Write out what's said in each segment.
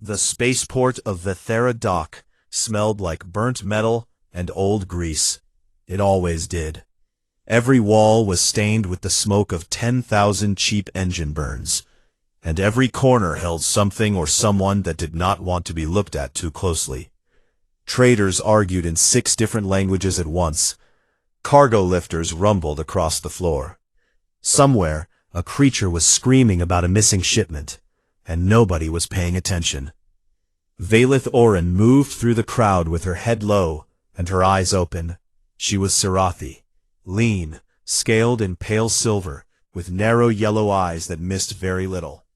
The spaceport of Vethera Dock smelled like burnt metal and old grease. It always did. Every wall was stained with the smoke of 10,000 cheap engine burns, and every corner held something or someone that did not want to be looked at too closely. Traders argued in 6 different languages at once. Cargo lifters rumbled across the floor. Somewhere, a creature was screaming about a missing shipment, and nobody was paying attention. Valith Oren moved through the crowd with her head low and her eyes open. She was Sarathi, lean, scaled in pale silver, with narrow yellow eyes that missed very little.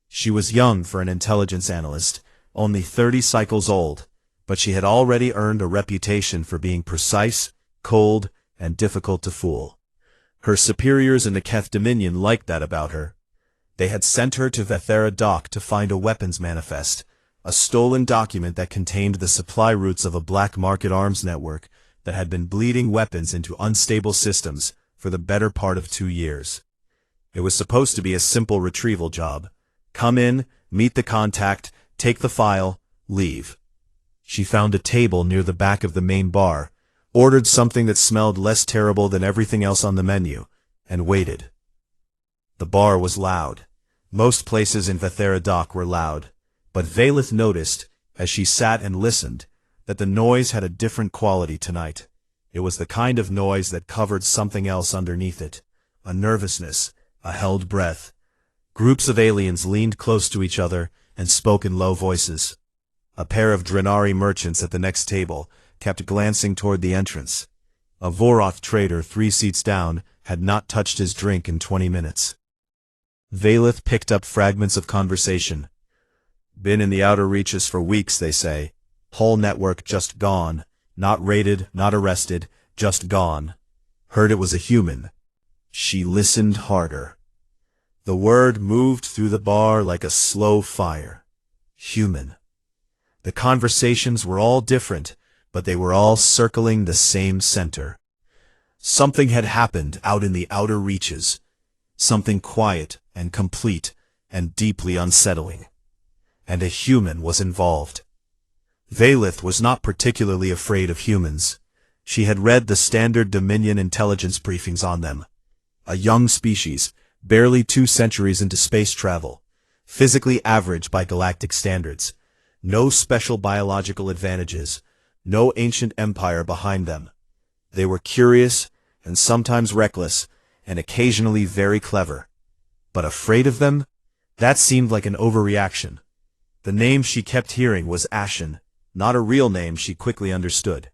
She was young for an intelligence analyst, only 30 cycles old, but she had already earned a reputation for being precise, cold, and difficult to fool. Her superiors in the Keth Dominion liked that about her. They had sent her to Vethera Dock to find a weapons manifest, a stolen document that contained the supply routes of a black market arms network that had been bleeding weapons into unstable systems for the better part of 2 years. It was supposed to be a simple retrieval job. Come in, meet the contact, take the file, leave. She found a table near the back of the main bar, ordered something that smelled less terrible than everything else on the menu, and waited. The bar was loud. Most places in Vethera Dock were loud, but Valith noticed, as she sat and listened, that the noise had a different quality tonight. It was the kind of noise that covered something else underneath it, a nervousness, a held breath. Groups of aliens leaned close to each other and spoke in low voices. A pair of Drenari merchants at the next table kept glancing toward the entrance. A Voroth trader 3 seats down had not touched his drink in 20 minutes. Valith picked up fragments of conversation. Been in the outer reaches for weeks, they say. Whole network just gone. Not raided, not arrested, just gone. Heard it was a human. She listened harder. The word moved through the bar like a slow fire. Human. The conversations were all different, but they were all circling the same center. Something had happened out in the outer reaches. Something quiet and complete and deeply unsettling. And a human was involved. Valith was not particularly afraid of humans. She had read the standard Dominion intelligence briefings on them. A young species, barely 2 centuries into space travel, physically average by galactic standards. No special biological advantages, no ancient empire behind them. They were curious and sometimes reckless, and occasionally very clever. But afraid of them? That seemed like an overreaction. The name she kept hearing was Ashen, not a real name she quickly understood.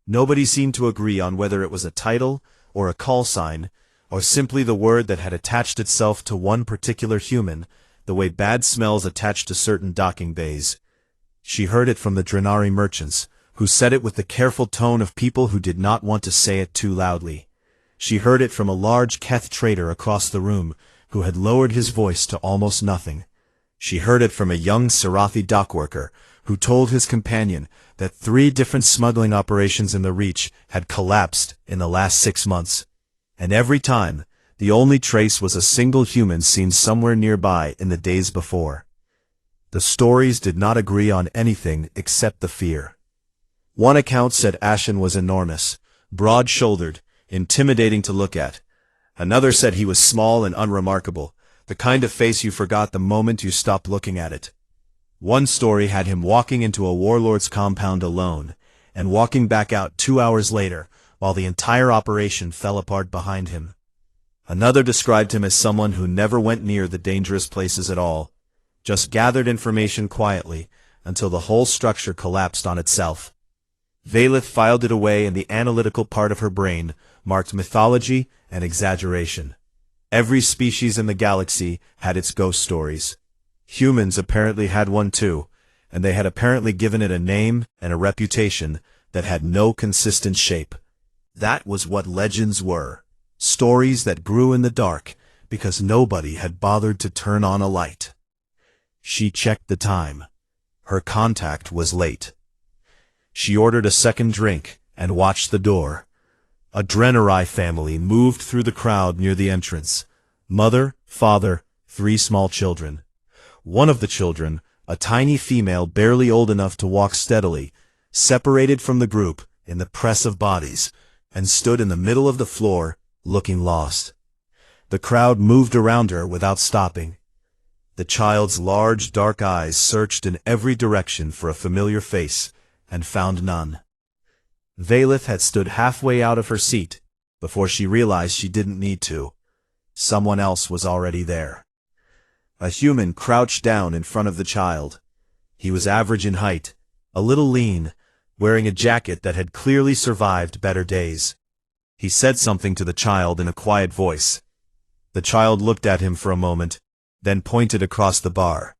Nobody seemed to agree on whether it was a title, or a call sign, or simply the word that had attached itself to one particular human, the way bad smells attach to certain docking bays. She heard it from the Drenari merchants, who said it with the careful tone of people who did not want to say it too loudly. She heard it from a large Keth trader across the room, who had lowered his voice to almost nothing. She heard it from a young Sarathi dockworker, who told his companion that 3 different smuggling operations in the Reach had collapsed in the last 6 months. And every time, the only trace was a single human seen somewhere nearby in the days before. The stories did not agree on anything except the fear. One account said Ashen was enormous, broad-shouldered, intimidating to look at. Another said he was small and unremarkable, the kind of face you forgot the moment you stopped looking at it. One story had him walking into a warlord's compound alone, and walking back out 2 hours later, while the entire operation fell apart behind him. Another described him as someone who never went near the dangerous places at all, just gathered information quietly until the whole structure collapsed on itself. Valith filed it away in the analytical part of her brain, marked mythology and exaggeration. Every species in the galaxy had its ghost stories. Humans apparently had one too, and they had apparently given it a name and a reputation that had no consistent shape. That was what legends were, stories that grew in the dark because nobody had bothered to turn on a light. She checked the time. Her contact was late. She ordered a second drink and watched the door. A Drenari family moved through the crowd near the entrance. Mother, father, 3 small children. One of the children, a tiny female barely old enough to walk steadily, separated from the group in the press of bodies, and stood in the middle of the floor, looking lost. The crowd moved around her without stopping. The child's large dark eyes searched in every direction for a familiar face, and found none. Valith had stood halfway out of her seat before she realized she didn't need to. Someone else was already there. A human crouched down in front of the child. He was average in height, a little lean, wearing a jacket that had clearly survived better days. He said something to the child in a quiet voice. The child looked at him for a moment, then pointed across the bar.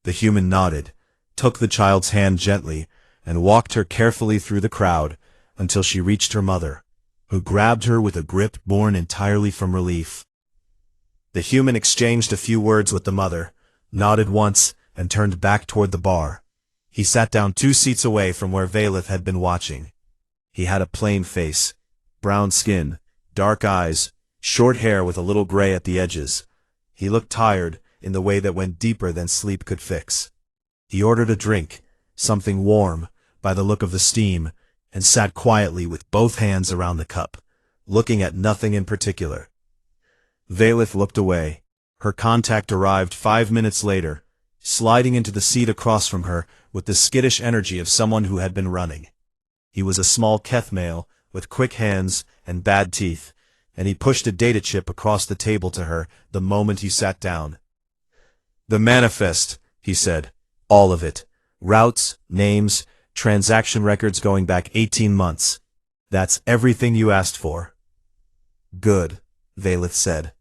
The human nodded, took the child's hand gently, and walked her carefully through the crowd until she reached her mother, who grabbed her with a grip born entirely from relief. The human exchanged a few words with the mother, nodded once, and turned back toward the bar. He sat down 2 seats away from where Valith had been watching. He had a plain face, brown skin, dark eyes, short hair with a little gray at the edges. He looked tired in the way that went deeper than sleep could fix. He ordered a drink, something warm, by the look of the steam, and sat quietly with both hands around the cup, looking at nothing in particular. Valith looked away. Her contact arrived 5 minutes later, sliding into the seat across from her with the skittish energy of someone who had been running. He was a small Keth male with quick hands and bad teeth, and he pushed a data chip across the table to her the moment he sat down. "The manifest," he said. "All of it. Routes, names, transaction records going back 18 months. That's everything you asked for." "Good," Valith said.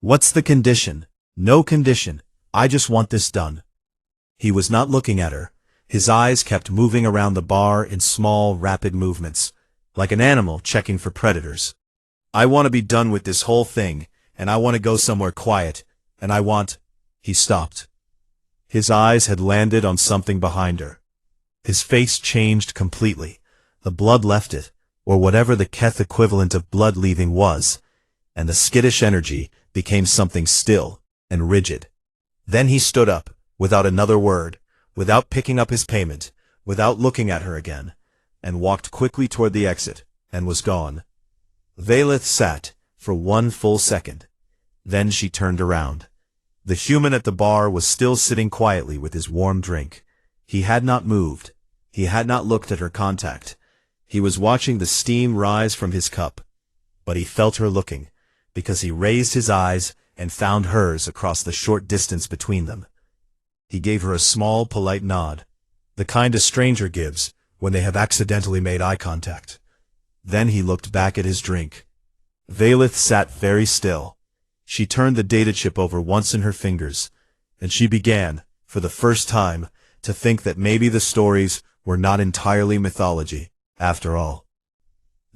"What's the condition?" "No condition. I just want this done." He was not looking at her. His eyes kept moving around the bar in small, rapid movements, like an animal checking for predators. "I want to be done with this whole thing, and I want to go somewhere quiet, and I want—" He stopped. His eyes had landed on something behind her. His face changed completely. The blood left it, or whatever the Keth equivalent of blood leaving was, and the skittish energy became something still and rigid. Then he stood up, without another word, without picking up his payment, without looking at her again, and walked quickly toward the exit, and was gone. Valith sat for 1 full second. Then she turned around. The human at the bar was still sitting quietly with his warm drink. He had not moved. He had not looked at her contact. He was watching the steam rise from his cup. But he felt her looking, because he raised his eyes and found hers across the short distance between them. He gave her a small, polite nod, the kind a stranger gives when they have accidentally made eye contact. Then he looked back at his drink. Valith sat very still. She turned the data chip over once in her fingers, and she began, for the first time, to think that maybe the stories were not entirely mythology, after all.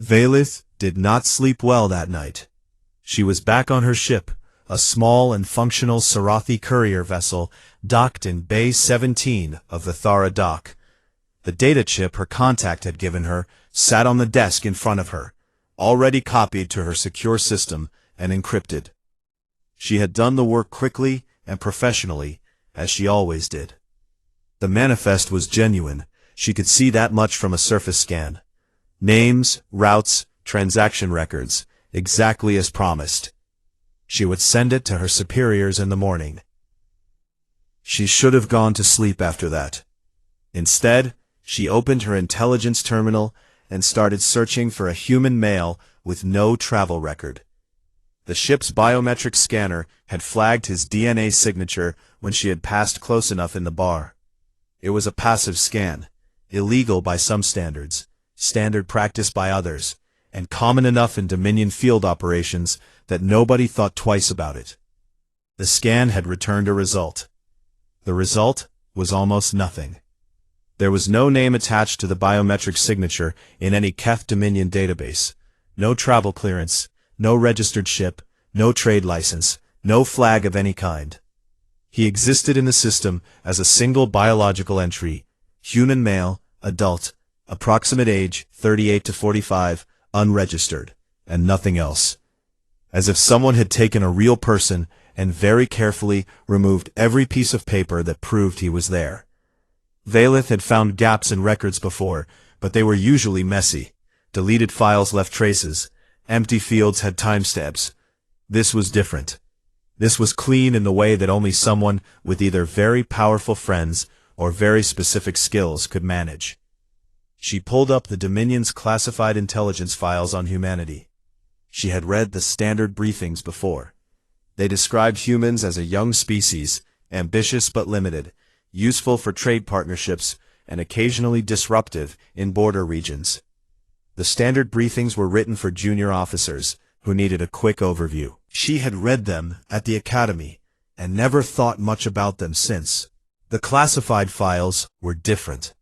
Valith did not sleep well that night. She was back on her ship, a small and functional Sarathi courier vessel docked in Bay 17 of the Thara dock. The data chip her contact had given her sat on the desk in front of her, already copied to her secure system and encrypted. She had done the work quickly and professionally, as she always did. The manifest was genuine. She could see that much from a surface scan. Names, routes, transaction records, exactly as promised. She would send it to her superiors in the morning. She should have gone to sleep after that. Instead, she opened her intelligence terminal and started searching for a human male with no travel record. The ship's biometric scanner had flagged his DNA signature when she had passed close enough in the bar. It was a passive scan, illegal by some standards, standard practice by others, and common enough in Dominion field operations that nobody thought twice about it. The scan had returned a result. The result was almost nothing. There was no name attached to the biometric signature in any Keth Dominion database, no travel clearance, no registered ship, no trade license, no flag of any kind. He existed in the system as a single biological entry, human male, adult, approximate age 38 to 45, unregistered, and nothing else. As if someone had taken a real person and very carefully removed every piece of paper that proved he was there. Valeth had found gaps in records before, but they were usually messy. Deleted files left traces. Empty fields had timestamps. This was different. This was clean in the way that only someone with either very powerful friends or very specific skills could manage. She pulled up the Dominion's classified intelligence files on humanity. She had read the standard briefings before. They described humans as a young species, ambitious but limited, useful for trade partnerships, and occasionally disruptive in border regions. The standard briefings were written for junior officers who needed a quick overview. She had read them at the academy and never thought much about them since. The classified files were different.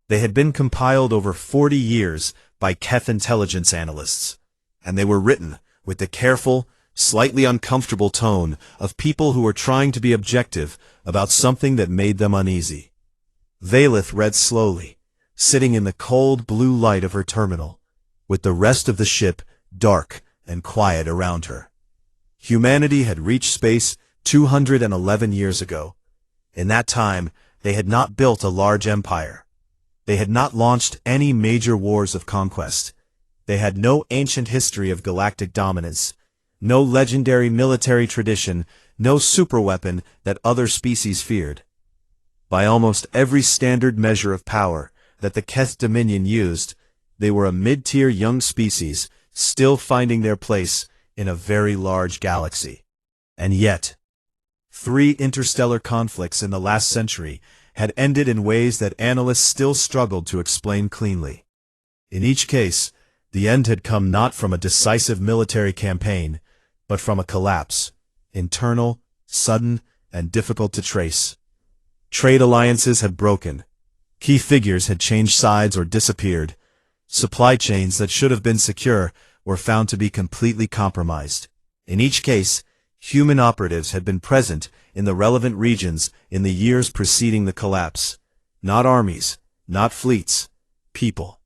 They had been compiled over 40 years by Keth intelligence analysts, and they were written with the careful, slightly uncomfortable tone of people who were trying to be objective about something that made them uneasy. Valeth read slowly, sitting in the cold blue light of her terminal, with the rest of the ship dark and quiet around her. Humanity had reached space 211 years ago. In that time, they had not built a large empire. They had not launched any major wars of conquest. They had no ancient history of galactic dominance, no legendary military tradition, no superweapon that other species feared. By almost every standard measure of power that the Keth Dominion used, they were a mid-tier young species still finding their place in a very large galaxy. And yet, 3 interstellar conflicts in the last century had ended in ways that analysts still struggled to explain cleanly. In each case, the end had come not from a decisive military campaign, but from a collapse, internal, sudden, and difficult to trace. Trade alliances had broken. Key figures had changed sides or disappeared. Supply chains that should have been secure were found to be completely compromised. In each case, human operatives had been present in the relevant regions in the years preceding the collapse. Not armies, not fleets, people.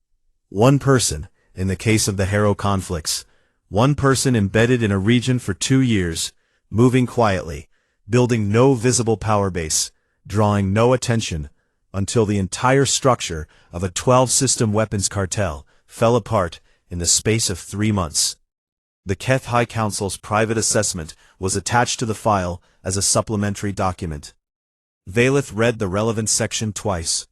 One person, in the case of the Harrow conflicts, one person embedded in a region for 2 years, moving quietly, building no visible power base, drawing no attention, until the entire structure of a 12-system weapons cartel fell apart in the space of 3 months. The Keth High Council's private assessment was attached to the file as a supplementary document. Valeth read the relevant section twice.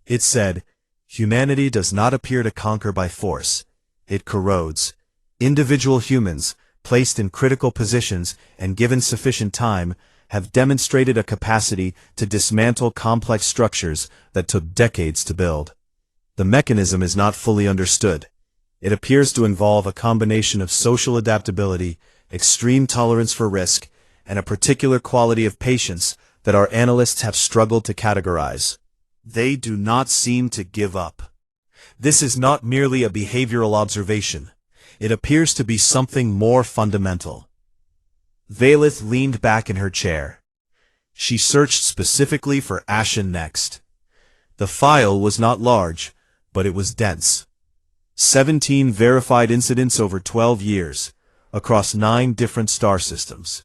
It said, "Humanity does not appear to conquer by force. It corrodes. Individual humans, placed in critical positions and given sufficient time, have demonstrated a capacity to dismantle complex structures that took decades to build. The mechanism is not fully understood. It appears to involve a combination of social adaptability, extreme tolerance for risk, and a particular quality of patience that our analysts have struggled to categorize. They do not seem to give up. This is not merely a behavioral observation. It appears to be something more fundamental." Valeth leaned back in her chair. She searched specifically for Ashen next. The file was not large, but it was dense. 17 verified incidents over 12 years, across 9 different star systems.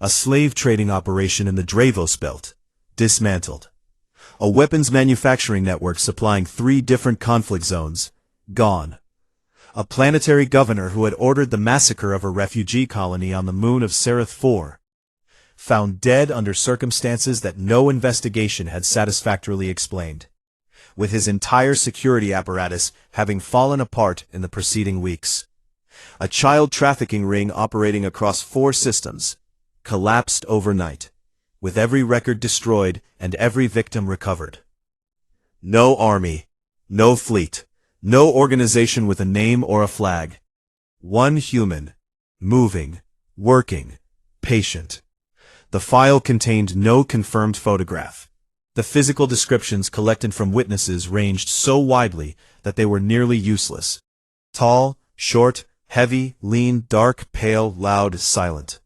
A slave trading operation in the Dravos Belt, dismantled. A weapons manufacturing network supplying 3 different conflict zones, gone. A planetary governor who had ordered the massacre of a refugee colony on the moon of Seraph 4, found dead under circumstances that no investigation had satisfactorily explained, with his entire security apparatus having fallen apart in the preceding weeks. A child trafficking ring operating across 4 systems, collapsed overnight, with every record destroyed and every victim recovered. No army, no fleet, no organization with a name or a flag. One human, moving, working, patient. The file contained no confirmed photograph. The physical descriptions collected from witnesses ranged so widely that they were nearly useless. Tall, short, heavy, lean, dark, pale, loud, silent.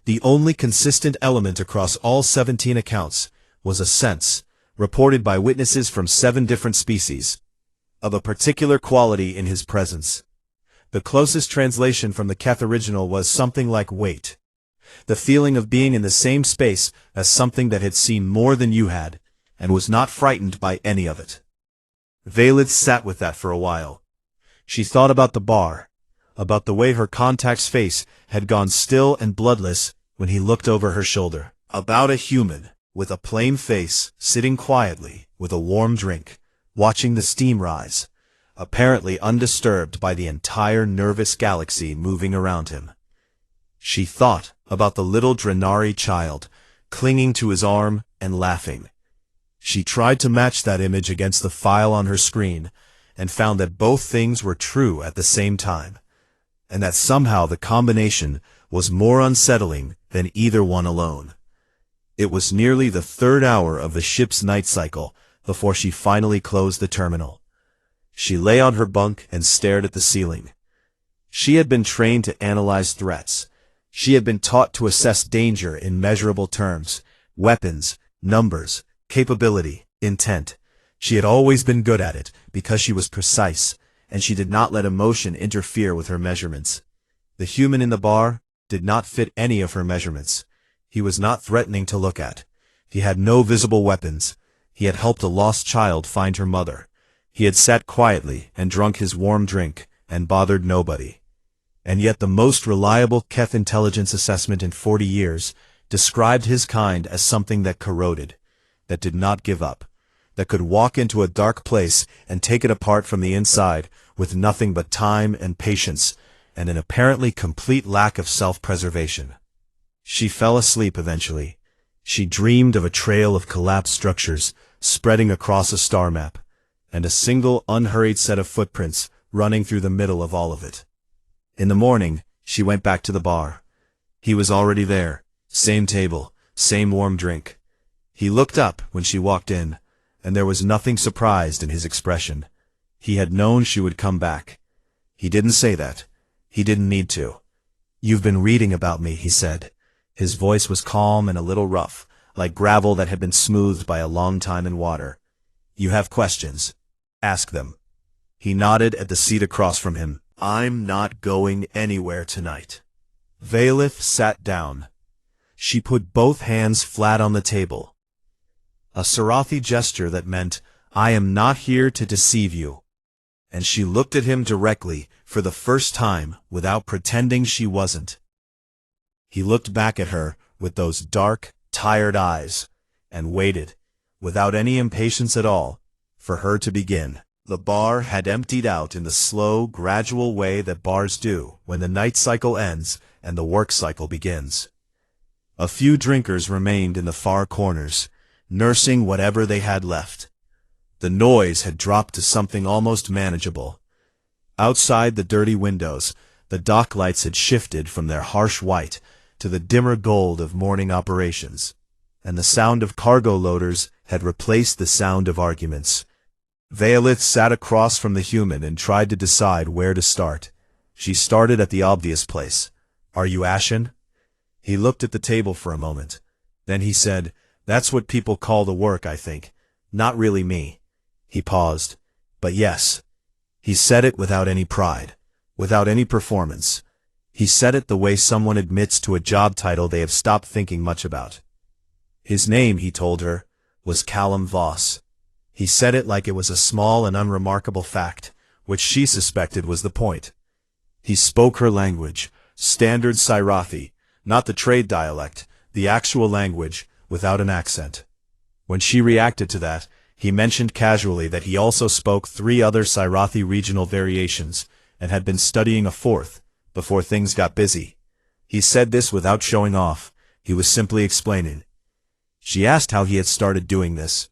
The only consistent element across all 17 accounts was a sense, reported by witnesses from 7 different species, of a particular quality in his presence. The closest translation from the Keth original was something like weight. The feeling of being in the same space as something that had seen more than you had, and was not frightened by any of it. Valith sat with that for a while. She thought about the bar, about the way her contact's face had gone still and bloodless when he looked over her shoulder, about a human, with a plain face, sitting quietly, with a warm drink, watching the steam rise, apparently undisturbed by the entire nervous galaxy moving around him. She thought about the little Drenari child, clinging to his arm and laughing. She tried to match that image against the file on her screen, and found that both things were true at the same time, and that somehow the combination was more unsettling than either one alone. It was nearly the 3rd hour of the ship's night cycle before she finally closed the terminal. She lay on her bunk and stared at the ceiling. She had been trained to analyze threats. She had been taught to assess danger in measurable terms: weapons, numbers, capability, intent. She had always been good at it because she was precise, and she did not let emotion interfere with her measurements. The human in the bar did not fit any of her measurements. He was not threatening to look at. He had no visible weapons. He had helped a lost child find her mother. He had sat quietly and drunk his warm drink and bothered nobody. And yet the most reliable Keth intelligence assessment in 40 years described his kind as something that corroded, that did not give up, that could walk into a dark place and take it apart from the inside with nothing but time and patience and an apparently complete lack of self-preservation. She fell asleep eventually. She dreamed of a trail of collapsed structures spreading across a star map, and a single unhurried set of footprints running through the middle of all of it. In the morning, she went back to the bar. He was already there, same table, same warm drink. He looked up when she walked in, and there was nothing surprised in his expression. He had known she would come back. He didn't say that. He didn't need to. "You've been reading about me," he said. His voice was calm and a little rough, like gravel that had been smoothed by a long time in water. "You have questions. Ask them." He nodded at the seat across from him. "I'm not going anywhere tonight." Valith sat down. She put both hands flat on the table. A Sarathi gesture that meant, "I am not here to deceive you." And she looked at him directly, for the first time, without pretending she wasn't. He looked back at her with those dark, tired eyes, and waited, without any impatience at all, for her to begin. The bar had emptied out in the slow, gradual way that bars do when the night cycle ends and the work cycle begins. A few drinkers remained in the far corners, nursing whatever they had left. The noise had dropped to something almost manageable. Outside the dirty windows, the dock lights had shifted from their harsh white to the dimmer gold of morning operations, and the sound of cargo loaders had replaced the sound of arguments. Valith sat across from the human and tried to decide where to start. She started at the obvious place. "Are you Ashen?" He looked at the table for a moment. Then he said, "That's what people call the work, I think. Not really me." He paused. "But yes." He said it without any pride, without any performance. He said it the way someone admits to a job title they have stopped thinking much about. His name, he told her, was Callum Voss. He said it like it was a small and unremarkable fact, which she suspected was the point. He spoke her language, standard Sarathi, not the trade dialect, the actual language, without an accent. When she reacted to that, he mentioned casually that he also spoke 3 other Sarathi regional variations, and had been studying a 4th, before things got busy. He said this without showing off. He was simply explaining. She asked how he had started doing this.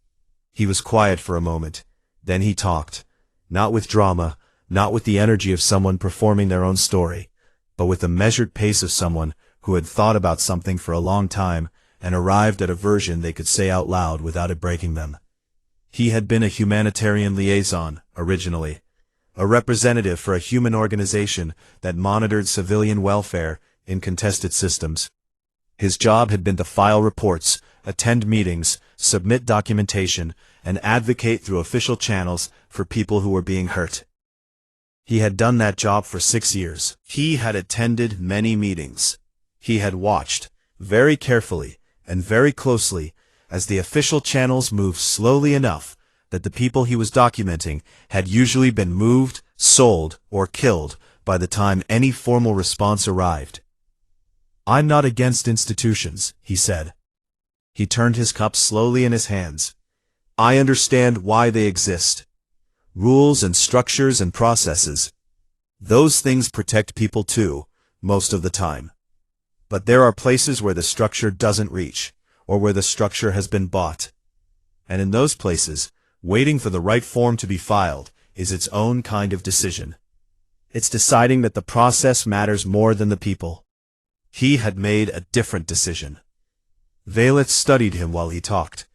He was quiet for a moment. Then he talked. Not with drama, not with the energy of someone performing their own story, but with the measured pace of someone who had thought about something for a long time and arrived at a version they could say out loud without it breaking them. He had been a humanitarian liaison, originally, a representative for a human organization that monitored civilian welfare in contested systems. His job had been to file reports, attend meetings, submit documentation, and advocate through official channels for people who were being hurt. He had done that job for 6 years. He had attended many meetings. He had watched, very carefully and very closely, as the official channels moved slowly enough that the people he was documenting had usually been moved, sold, or killed by the time any formal response arrived. "I'm not against institutions," he said. He turned his cup slowly in his hands. "I understand why they exist. Rules and structures and processes. Those things protect people too, most of the time. But there are places where the structure doesn't reach, or where the structure has been bought. And in those places, waiting for the right form to be filed is its own kind of decision. It's deciding that the process matters more than the people." He had made a different decision. Valeth studied him while he talked.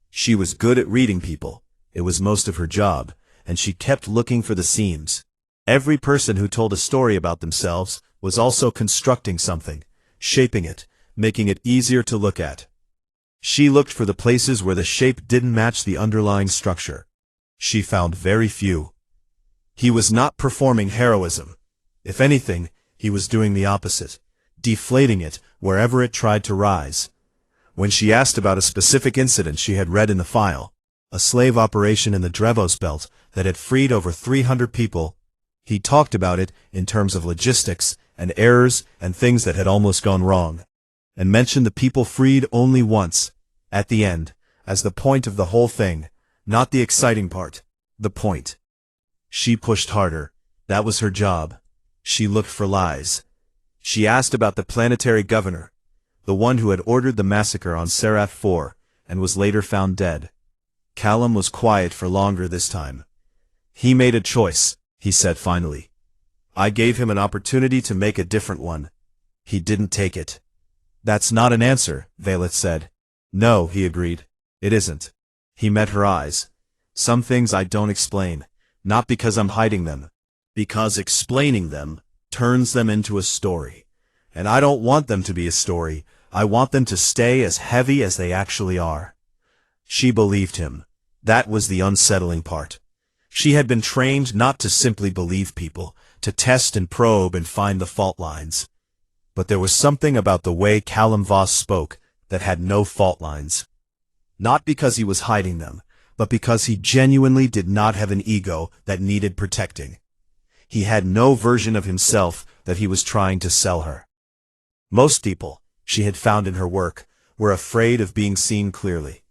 She was good at reading people. It was most of her job, and she kept looking for the seams. Every person who told a story about themselves was also constructing something, shaping it, making it easier to look at. She looked for the places where the shape didn't match the underlying structure. She found very few. He was not performing heroism. If anything, he was doing the opposite, deflating it wherever it tried to rise. When she asked about a specific incident she had read in the file, a slave operation in the Drevos belt that had freed over 300 people, he talked about it in terms of logistics and errors and things that had almost gone wrong, and mentioned the people freed only once, at the end, as the point of the whole thing, not the exciting part, the point. She pushed harder. That was her job. She looked for lies. She asked about the planetary governor, the one who had ordered the massacre on Seraph 4, and was later found dead. Callum was quiet for longer this time. "He made a choice," he said finally. "I gave him an opportunity to make a different one. He didn't take it." "That's not an answer," Valeth said. "No," he agreed. "It isn't." He met her eyes. "Some things I don't explain, not because I'm hiding them, because explaining them turns them into a story. And I don't want them to be a story. I want them to stay as heavy as they actually are." She believed him. That was the unsettling part. She had been trained not to simply believe people, to test and probe and find the fault lines. But there was something about the way Callum Voss spoke that had no fault lines. Not because he was hiding them, but because he genuinely did not have an ego that needed protecting. He had no version of himself that he was trying to sell her. Most people, she had found in her work, were afraid of being seen clearly.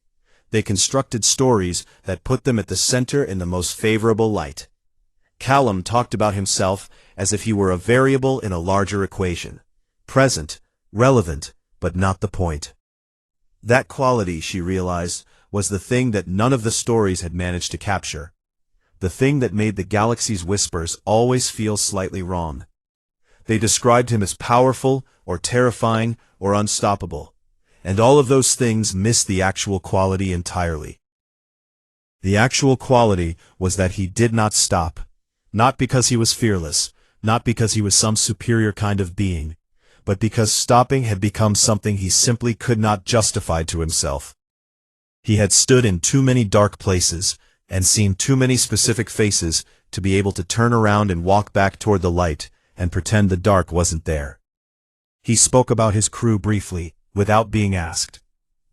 They constructed stories that put them at the center in the most favorable light. Callum talked about himself as if he were a variable in a larger equation. Present, relevant, but not the point. That quality, she realized, was the thing that none of the stories had managed to capture. The thing that made the galaxy's whispers always feel slightly wrong. They described him as powerful, or terrifying, or unstoppable. And all of those things missed the actual quality entirely. The actual quality was that he did not stop. Not because he was fearless, not because he was some superior kind of being, but because stopping had become something he simply could not justify to himself. He had stood in too many dark places, and seen too many specific faces to be able to turn around and walk back toward the light, and pretend the dark wasn't there. He spoke about his crew briefly, without being asked.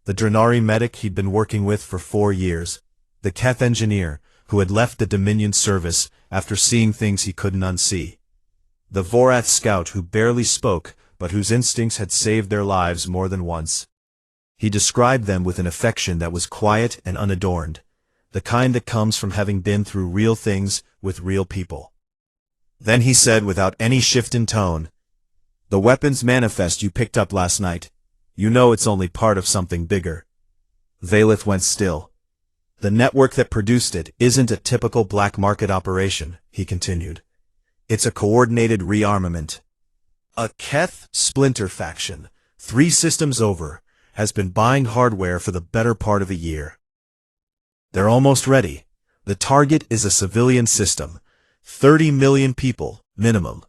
The Drenari medic he'd been working with for 4 years, the Keth engineer who had left the Dominion service after seeing things he couldn't unsee, the Vorath scout who barely spoke but whose instincts had saved their lives more than once. He described them with an affection that was quiet and unadorned, the kind that comes from having been through real things with real people. Then he said without any shift in tone, "The weapons manifest you picked up last night. You know it's only part of something bigger." Valeth went still. "The network that produced it isn't a typical black market operation," he continued. "It's a coordinated rearmament. A Keth splinter faction, 3 systems over, has been buying hardware for the better part of a year. They're almost ready. The target is a civilian system. 30 million people, minimum.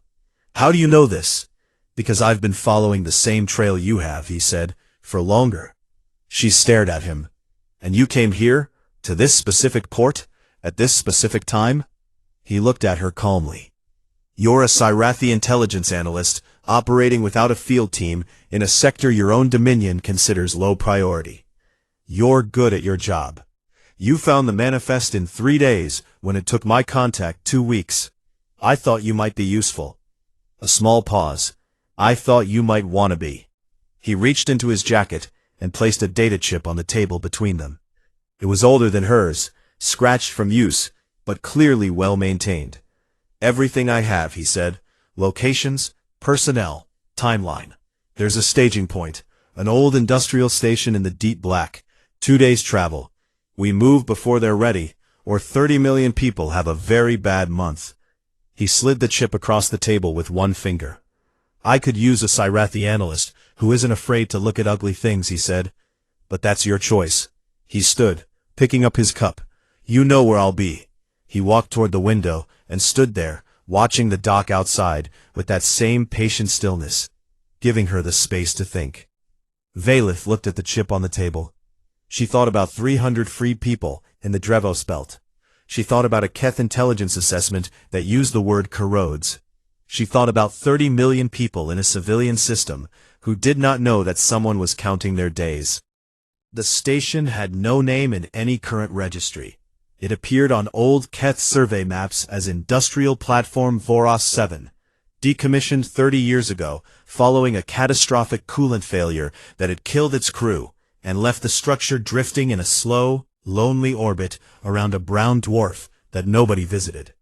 How do you know this?" "Because I've been following the same trail you have," he said, "for longer." She stared at him. "And you came here, to this specific port, at this specific time?" He looked at her calmly. You're a Sirathi intelligence analyst, operating without a field team in a sector your own dominion considers low priority. You're good at your job. You found the manifest in 3 days when it took my contact 2 weeks. I thought you might be useful. A small pause. I thought you might want to be. He reached into his jacket and placed a data chip on the table between them. It was older than hers, scratched from use, but clearly well maintained. Everything I have, he said. Locations, personnel, timeline. There's a staging point, an old industrial station in the deep black. 2 days travel. We move before they're ready, or 30 million people have a very bad month. He slid the chip across the table with one finger. I could use a Sirathi analyst who isn't afraid to look at ugly things, he said. But that's your choice. He stood, picking up his cup. You know where I'll be. He walked toward the window and stood there, watching the dock outside with that same patient stillness, giving her the space to think. Valith looked at the chip on the table. She thought about 300 free people in the Drevos belt. She thought about a Keth intelligence assessment that used the word corrodes. She thought about 30 million people in a civilian system who did not know that someone was counting their days. The station had no name in any current registry. It appeared on old Keth survey maps as Industrial Platform Vores 7, decommissioned 30 years ago following a catastrophic coolant failure that had killed its crew and left the structure drifting in a slow, lonely orbit around a brown dwarf that nobody visited.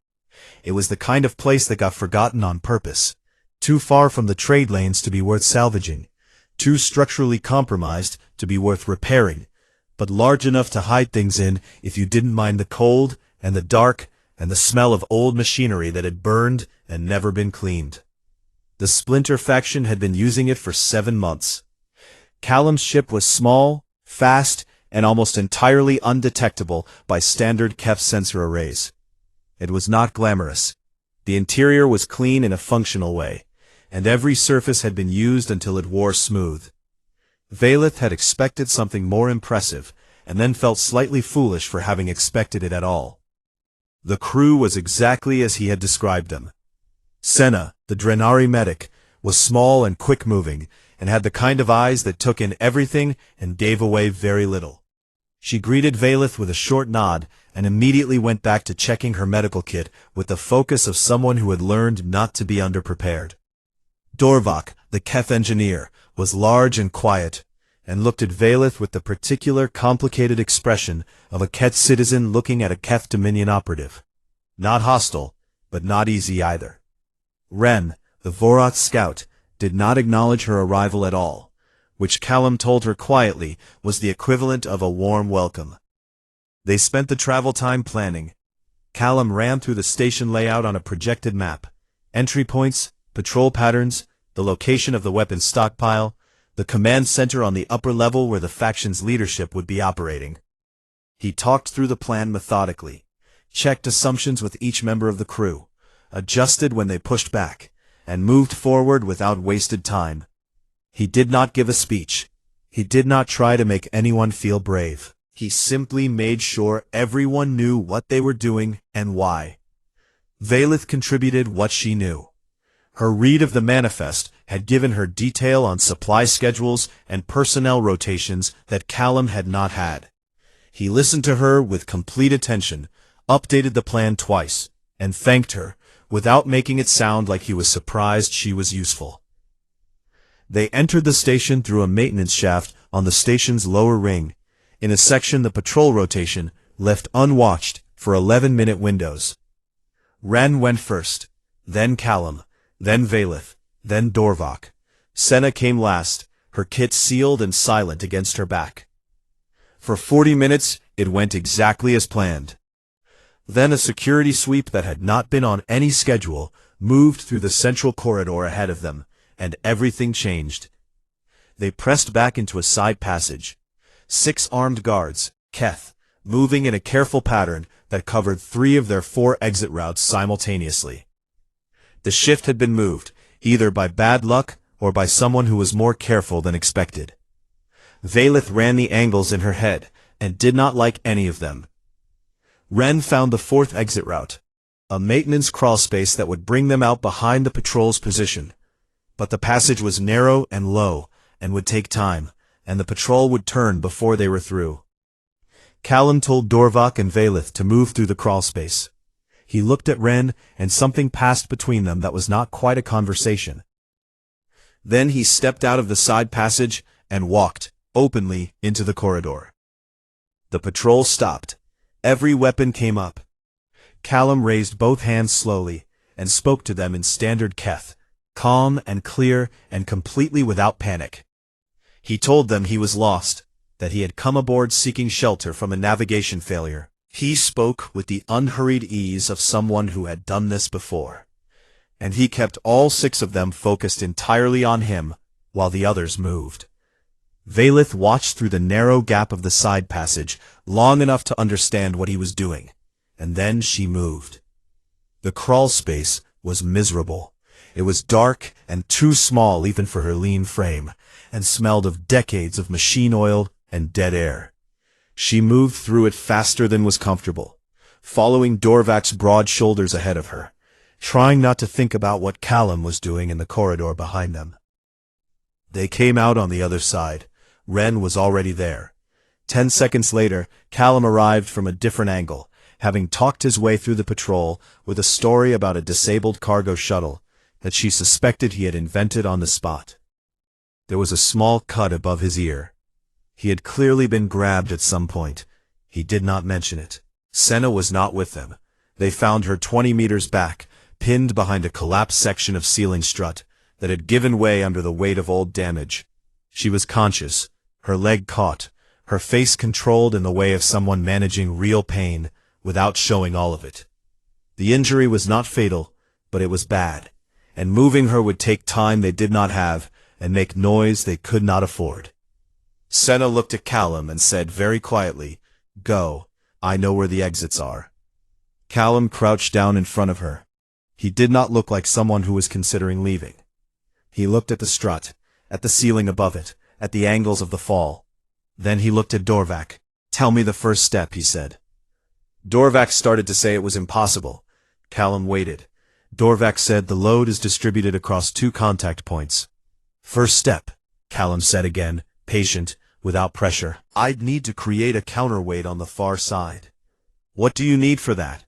It was the kind of place that got forgotten on purpose, too far from the trade lanes to be worth salvaging, too structurally compromised to be worth repairing, but large enough to hide things in if you didn't mind the cold and the dark and the smell of old machinery that had burned and never been cleaned. The Splinter faction had been using it for 7 months. Callum's ship was small, fast, and almost entirely undetectable by standard Keth sensor arrays. It was not glamorous. The interior was clean in a functional way, and every surface had been used until it wore smooth. Valith had expected something more impressive, and then felt slightly foolish for having expected it at all. The crew was exactly as he had described them. Senna, the Drenari medic, was small and quick-moving, and had the kind of eyes that took in everything and gave away very little. She greeted Valith with a short nod and immediately went back to checking her medical kit with the focus of someone who had learned not to be underprepared. Dorvak, the Keth engineer, was large and quiet, and looked at Valith with the particular complicated expression of a Keth citizen looking at a Keth Dominion operative. Not hostile, but not easy either. Ren, the Vorath scout, did not acknowledge her arrival at all, which Callum told her quietly was the equivalent of a warm welcome. They spent the travel time planning. Callum ran through the station layout on a projected map. Entry points, patrol patterns, the location of the weapons stockpile, the command center on the upper level where the faction's leadership would be operating. He talked through the plan methodically, checked assumptions with each member of the crew, adjusted when they pushed back, and moved forward without wasted time. He did not give a speech. He did not try to make anyone feel brave. He simply made sure everyone knew what they were doing and why. Valith contributed what she knew. Her read of the manifest had given her detail on supply schedules and personnel rotations that Callum had not had. He listened to her with complete attention, updated the plan twice, and thanked her, without making it sound like he was surprised she was useful. They entered the station through a maintenance shaft on the station's lower ring, in a section the patrol rotation left unwatched for 11-minute windows. Ren went first, then Callum, then Valith, then Dorvak. Senna came last, her kit sealed and silent against her back. For 40 minutes, it went exactly as planned. Then a security sweep that had not been on any schedule moved through the central corridor ahead of them, and everything changed. They pressed back into a side passage. 6 armed guards, Keth, moving in a careful pattern that covered 3 of their 4 exit routes simultaneously. The shift had been moved, either by bad luck or by someone who was more careful than expected. Valith ran the angles in her head, and did not like any of them. Ren found the 4th exit route. a maintenance crawlspace that would bring them out behind the patrol's position. But the passage was narrow and low, and would take time, and the patrol would turn before they were through. Callum told Dorvac and Valith to move through the crawlspace. He looked at Ren, and something passed between them that was not quite a conversation. Then he stepped out of the side passage and walked, openly, into the corridor. The patrol stopped. Every weapon came up. Callum raised both hands slowly, and spoke to them in standard Keth, calm and clear and completely without panic. He told them he was lost, that he had come aboard seeking shelter from a navigation failure. He spoke with the unhurried ease of someone who had done this before. And he kept all 6 of them focused entirely on him, while the others moved. Valith watched through the narrow gap of the side passage long enough to understand what he was doing, and then she moved. The crawl space was miserable. It was dark and too small even for her lean frame, and smelled of decades of machine oil and dead air. She moved through it faster than was comfortable, following Dorvac's broad shoulders ahead of her, trying not to think about what Callum was doing in the corridor behind them. They came out on the other side. Ren was already there. 10 seconds later, Callum arrived from a different angle, having talked his way through the patrol with a story about a disabled cargo shuttle that she suspected he had invented on the spot. There was a small cut above his ear. He had clearly been grabbed at some point. He did not mention it. Senna was not with them. They found her 20 meters back, pinned behind a collapsed section of ceiling strut that had given way under the weight of old damage. She was conscious, her leg caught, her face controlled in the way of someone managing real pain without showing all of it. The injury was not fatal, but it was bad, and moving her would take time they did not have and make noise they could not afford. Senna looked at Callum and said very quietly, "Go, I know where the exits are." Callum crouched down in front of her. He did not look like someone who was considering leaving. He looked at the strut, at the ceiling above it, at the angles of the fall. Then he looked at Dorvac. "Tell me the first step," he said. Dorvac started to say it was impossible. Callum waited. Dorvac said the load is distributed across 2 contact points. "First step," Callum said again, patient, without pressure. "I'd need to create a counterweight on the far side." "What do you need for that?"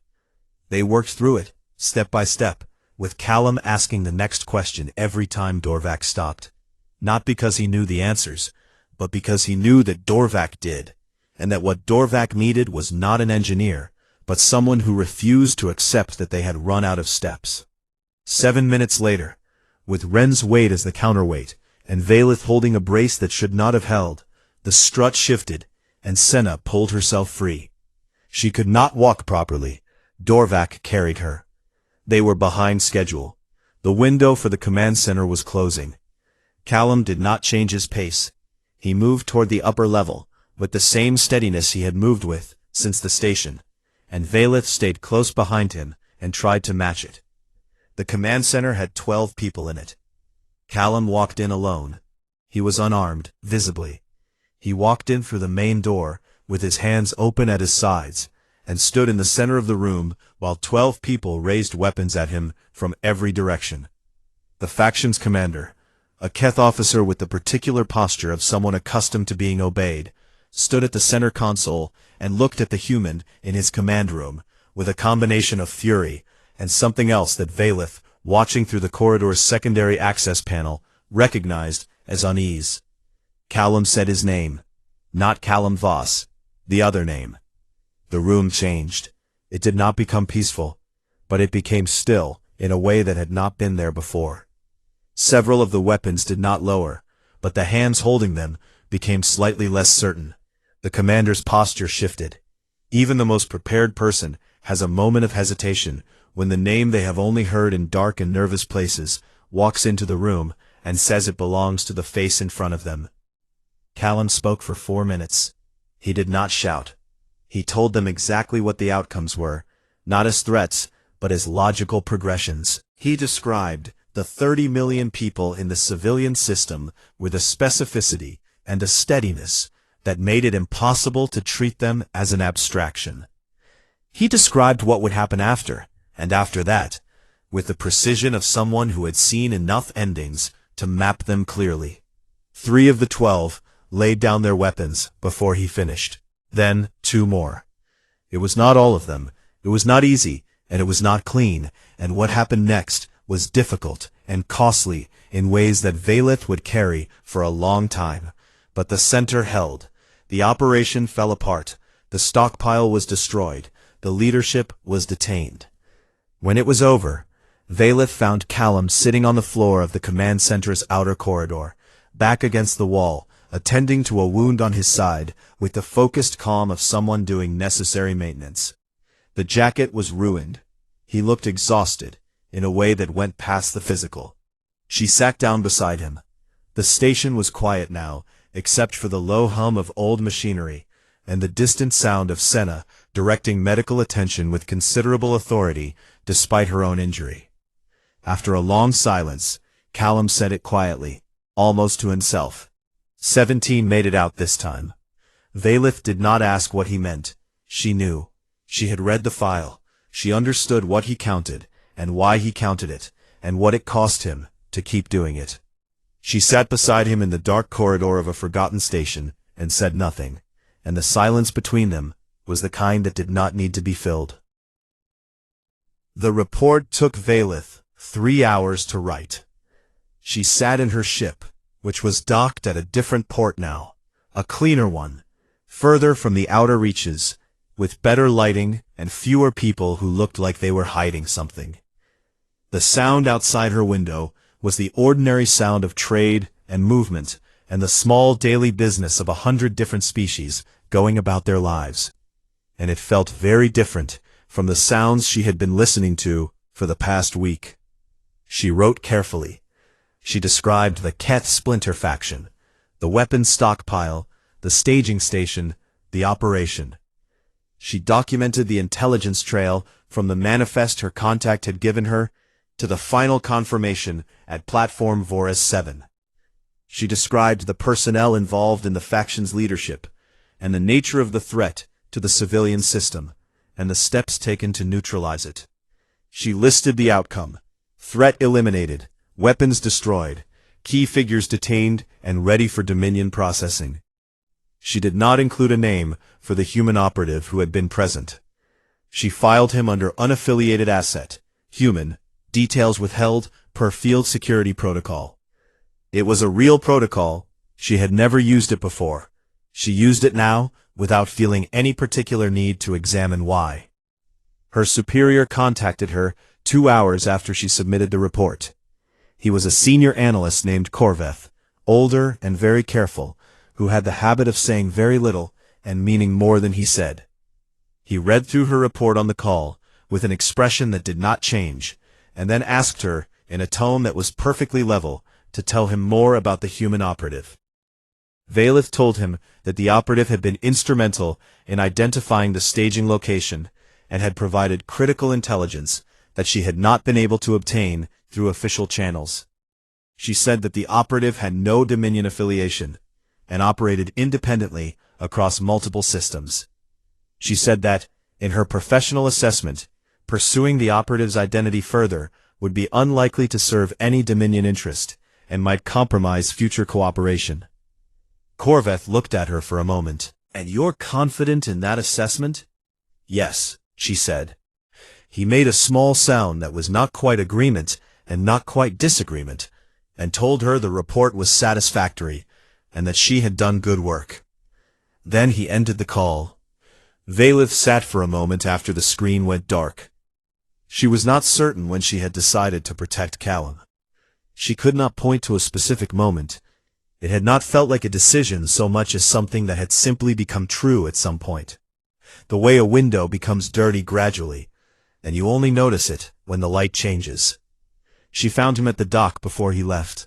They worked through it, step by step, with Callum asking the next question every time Dorvac stopped. Not because he knew the answers, but because he knew that Dorvac did, and that what Dorvac needed was not an engineer, but someone who refused to accept that they had run out of steps. 7 minutes later, with Ren's weight as the counterweight, and Valith holding a brace that should not have held, the strut shifted, and Senna pulled herself free. She could not walk properly. Dorvac carried her. They were behind schedule. The window for the command center was closing. Callum did not change his pace. He moved toward the upper level, with the same steadiness he had moved with since the station, and Valith stayed close behind him and tried to match it. The command center had 12 people in it. Callum walked in alone. He was unarmed, visibly. He walked in through the main door, with his hands open at his sides, and stood in the center of the room while 12 people raised weapons at him from every direction. The faction's commander, a Keth officer with the particular posture of someone accustomed to being obeyed, stood at the center console and looked at the human in his command room with a combination of fury and something else that Valith, watching through the corridor's secondary access panel, recognized as unease. Callum said his name. Not Callum Voss, the other name. The room changed. It did not become peaceful, but it became still in a way that had not been there before. Several of the weapons did not lower, but the hands holding them became slightly less certain. The commander's posture shifted. Even the most prepared person has a moment of hesitation when the name they have only heard in dark and nervous places walks into the room and says it belongs to the face in front of them. Callum spoke for 4 minutes. He did not shout. He told them exactly what the outcomes were, not as threats, but as logical progressions. He described the 30 million people in the civilian system with a specificity and a steadiness that made it impossible to treat them as an abstraction. He described what would happen after, and after that, with the precision of someone who had seen enough endings to map them clearly. 3 of the 12 laid down their weapons before he finished. Then 2 more. It was not all of them. It was not easy, and it was not clean, and what happened next was difficult and costly in ways that Velith would carry for a long time. But the center held. The operation fell apart. The stockpile was destroyed. The leadership was detained. When it was over, Velith found Callum sitting on the floor of the command center's outer corridor, back against the wall, attending to a wound on his side, with the focused calm of someone doing necessary maintenance. The jacket was ruined. He looked exhausted, in a way that went past the physical. She sat down beside him. The station was quiet now, except for the low hum of old machinery, and the distant sound of Senna directing medical attention with considerable authority, despite her own injury. After a long silence, Callum said it quietly, almost to himself. 17 made it out this time. Velith did not ask what he meant. She knew. She had read the file. She understood what he counted, and why he counted it, and what it cost him to keep doing it. She sat beside him in the dark corridor of a forgotten station, and said nothing, and the silence between them was the kind that did not need to be filled. The report took Velith 3 hours to write. She sat in her ship, which was docked at a different port now, a cleaner one, further from the outer reaches, with better lighting and fewer people who looked like they were hiding something. The sound outside her window was the ordinary sound of trade and movement and the small daily business of 100 different species going about their lives. And it felt very different from the sounds she had been listening to for the past week. She wrote carefully. She described the Keth Splinter faction, the weapons stockpile, the staging station, the operation. She documented the intelligence trail from the manifest her contact had given her to the final confirmation at platform Vores 7. She described the personnel involved in the faction's leadership, and the nature of the threat to the civilian system, and the steps taken to neutralize it. She listed the outcome: threat eliminated, weapons destroyed, key figures detained and ready for Dominion processing. She did not include a name for the human operative who had been present. She filed him under unaffiliated asset, human, details withheld per field security protocol. It was a real protocol. She had never used it before. She used it now without feeling any particular need to examine why. Her superior contacted her 2 hours after she submitted the report. He was a senior analyst named Corveth, older and very careful, who had the habit of saying very little and meaning more than he said. He read through her report on the call with an expression that did not change, and then asked her, in a tone that was perfectly level, to tell him more about the human operative. Velith told him that the operative had been instrumental in identifying the staging location and had provided critical intelligence that she had not been able to obtain through official channels. She said that the operative had no Dominion affiliation and operated independently across multiple systems. She said that, in her professional assessment, pursuing the operative's identity further would be unlikely to serve any Dominion interest and might compromise future cooperation. Corveth looked at her for a moment. "And you're confident in that assessment?" "Yes," she said. He made a small sound that was not quite agreement and not quite disagreement, and told her the report was satisfactory and that she had done good work. Then he ended the call. Velith sat for a moment after the screen went dark. She was not certain when she had decided to protect Callum. She could not point to a specific moment. It had not felt like a decision so much as something that had simply become true at some point. The way a window becomes dirty gradually, and you only notice it when the light changes. She found him at the dock before he left.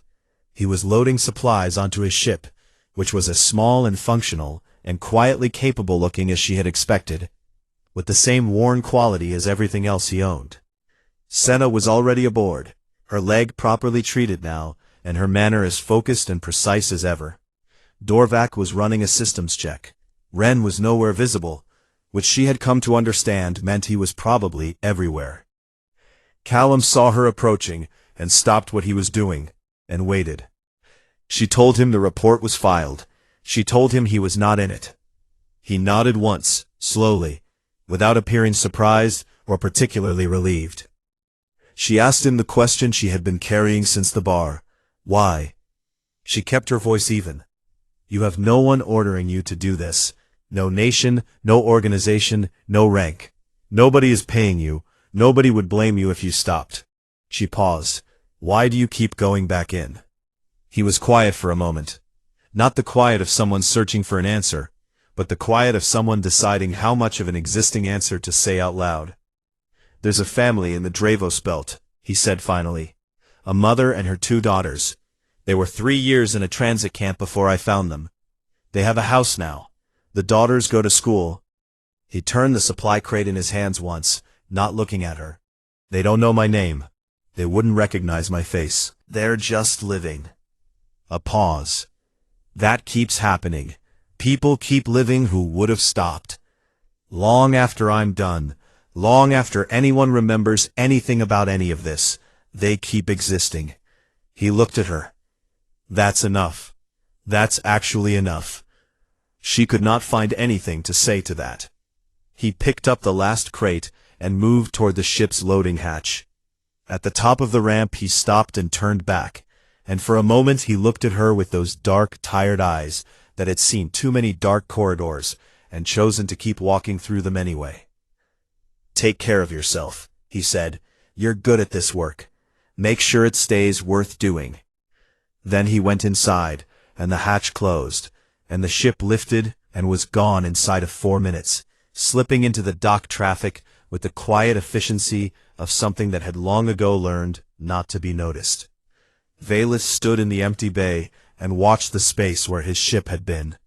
He was loading supplies onto his ship, which was as small and functional and quietly capable looking as she had expected, with the same worn quality as everything else he owned. Senna was already aboard, her leg properly treated now, and her manner as focused and precise as ever. Dorvac was running a systems check. Ren was nowhere visible, which she had come to understand meant he was probably everywhere. Callum saw her approaching and stopped what he was doing and waited. She told him the report was filed. She told him he was not in it. He nodded once, slowly, without appearing surprised or particularly relieved. She asked him the question she had been carrying since the bar. Why? She kept her voice even. You have no one ordering you to do this. No nation, no organization, no rank. Nobody is paying you. Nobody would blame you if you stopped. She paused. Why do you keep going back in? He was quiet for a moment. Not the quiet of someone searching for an answer, but the quiet of someone deciding how much of an existing answer to say out loud. There's a family in the Dravos belt, he said finally. A mother and her 2 daughters. They were 3 years in a transit camp before I found them. They have a house now. The daughters go to school. He turned the supply crate in his hands once, not looking at her. They don't know my name. They wouldn't recognize my face. They're just living. A pause. That keeps happening. People keep living who would have stopped. Long after I'm done, long after anyone remembers anything about any of this, they keep existing. He looked at her. That's enough. That's actually enough. She could not find anything to say to that. He picked up the last crate and moved toward the ship's loading hatch. At the top of the ramp he stopped and turned back, and for a moment he looked at her with those dark, tired eyes that had seen too many dark corridors and chosen to keep walking through them anyway. Take care of yourself, he said. You're good at this work. Make sure it stays worth doing. Then he went inside, and the hatch closed, and the ship lifted and was gone inside of 4 minutes, slipping into the dock traffic with the quiet efficiency of something that had long ago learned not to be noticed. Vores stood in the empty bay and watched the space where his ship had been.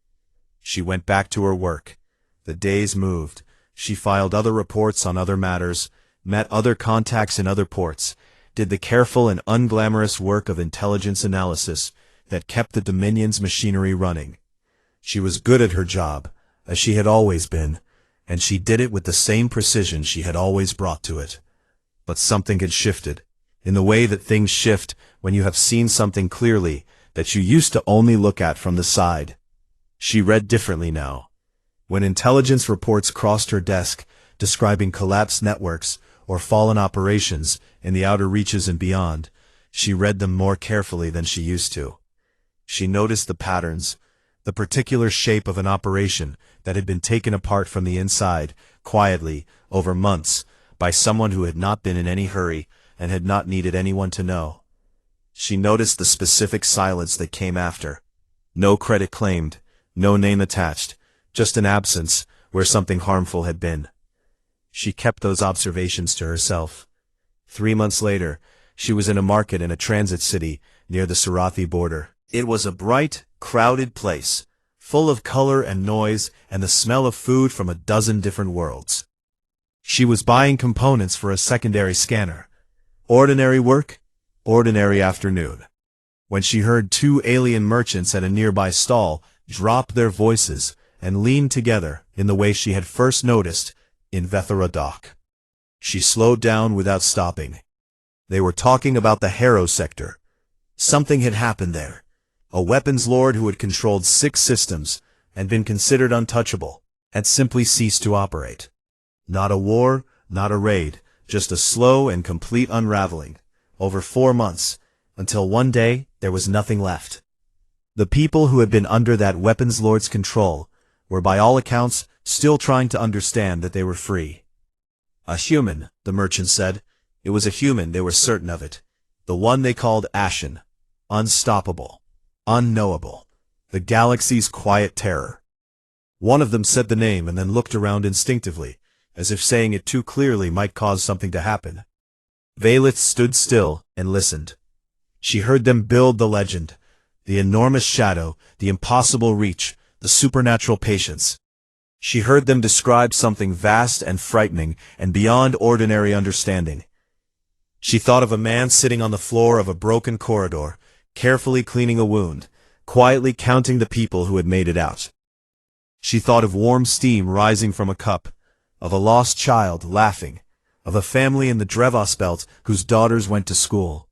She went back to her work. The days moved. She filed other reports on other matters, met other contacts in other ports, did the careful and unglamorous work of intelligence analysis that kept the Dominion's machinery running. She was good at her job, as she had always been, and she did it with the same precision she had always brought to it. But something had shifted, in the way that things shift when you have seen something clearly that you used to only look at from the side. She read differently now. When intelligence reports crossed her desk, describing collapsed networks or fallen operations in the outer reaches and beyond, she read them more carefully than she used to. She noticed the patterns, the particular shape of an operation that had been taken apart from the inside, quietly, over months, by someone who had not been in any hurry and had not needed anyone to know. She noticed the specific silence that came after. No credit claimed, no name attached, just an absence where something harmful had been. She kept those observations to herself. 3 months later, she was in a market in a transit city near the Sarathi border. It was a bright, crowded place, full of color and noise and the smell of food from a dozen different worlds. She was buying components for a secondary scanner. Ordinary work, ordinary afternoon. When she heard 2 alien merchants at a nearby stall drop their voices and lean together in the way she had first noticed in Vethera Dock. She slowed down without stopping. They were talking about the Harrow sector. Something had happened there. A weapons lord who had controlled 6 systems and been considered untouchable had simply ceased to operate. Not a war, not a raid, just a slow and complete unraveling, over 4 months, until one day there was nothing left. The people who had been under that weapons lord's control were by all accounts still trying to understand that they were free. A human, the merchant said. It was a human, they were certain of it. The one they called Ashen. Unstoppable. Unknowable. The galaxy's quiet terror. One of them said the name and then looked around instinctively, as if saying it too clearly might cause something to happen. Valith stood still and listened. She heard them build the legend, the enormous shadow, the impossible reach, the supernatural patience. She heard them describe something vast and frightening and beyond ordinary understanding. She thought of a man sitting on the floor of a broken corridor, carefully cleaning a wound, quietly counting the people who had made it out. She thought of warm steam rising from a cup, of a lost child laughing, of a family in the Drevos belt whose daughters went to school.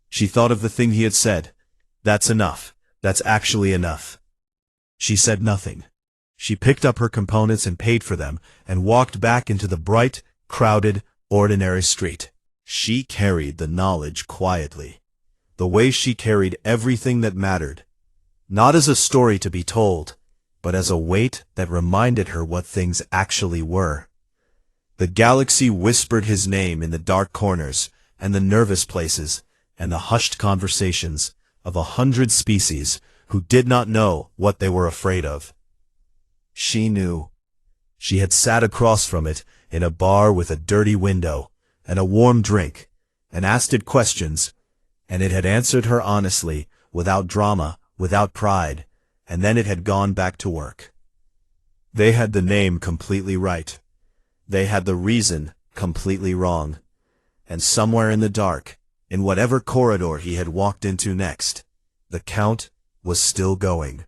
She thought of the thing he had said. That's enough. That's actually enough. She said nothing. She picked up her components and paid for them, and walked back into the bright, crowded, ordinary street. She carried the knowledge quietly, the way she carried everything that mattered, not as a story to be told, but as a weight that reminded her what things actually were. The galaxy whispered his name in the dark corners, and the nervous places, and the hushed conversations of 100 species who did not know what they were afraid of. She knew. She had sat across from it in a bar with a dirty window and a warm drink, and asked it questions, and it had answered her honestly, without drama, without pride, and then it had gone back to work. They had the name completely right. They had the reason completely wrong. And somewhere in the dark, in whatever corridor he had walked into next, the count was still going.